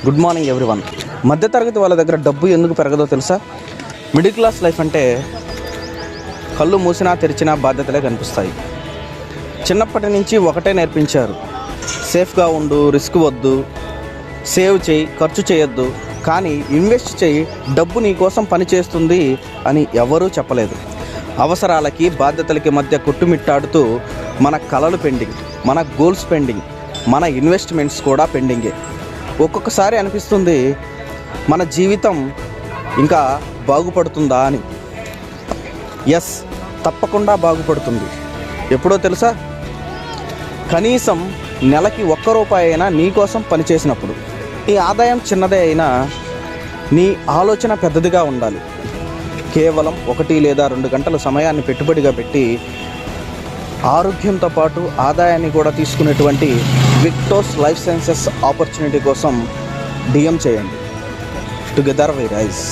Good morning everyone. మధ్యతరగతి వాళ్ళ దగ్గర డబ్బు ఎందుకు పెరగదో తెలుసా? మిడిల్ క్లాస్ లైఫ్ అంటే కళ్ళు మూసినా తెరిచినా బాధ్యతలే కనిపిస్తాయి. చిన్నప్పటి నుంచి ఒకటే నేర్పించారు, సేఫ్గా ఉండు, రిస్క్ వద్దు, సేవ్ చేయి, ఖర్చు చేయొద్దు. కానీ ఇన్వెస్ట్ చేయి, డబ్బు నీ కోసం పనిచేస్తుంది అని ఎవరూ చెప్పలేదు. అవసరాలకి బాధ్యతలకి మధ్య కొట్టుమిట్టాడుతూ మన కలలు పెండింగ్, మన గోల్స్ పెండింగ్, మన ఇన్వెస్ట్మెంట్స్ కూడా పెండింగే. ఒక్కొక్కసారి అనిపిస్తుంది మన జీవితం ఇంకా బాగుపడుతుందా అని. ఎస్, తప్పకుండా బాగుపడుతుంది. ఎప్పుడో తెలుసా? కనీసం నెలకి ₹1 అయినా నీ కోసం పనిచేసినప్పుడు. నీ ఆదాయం చిన్నదే అయినా నీ ఆలోచన పెద్దదిగా ఉండాలి. కేవలం 1 లేదా 2 గంటల సమయాన్ని పెట్టుబడిగా పెట్టి ఆరోగ్యంతో పాటు ఆదాయాన్ని కూడా తీసుకునేటువంటి విక్టోస్ లైఫ్ సైన్సెస్ ఆపర్చునిటీ కోసం DM చేయండి. Together we rise.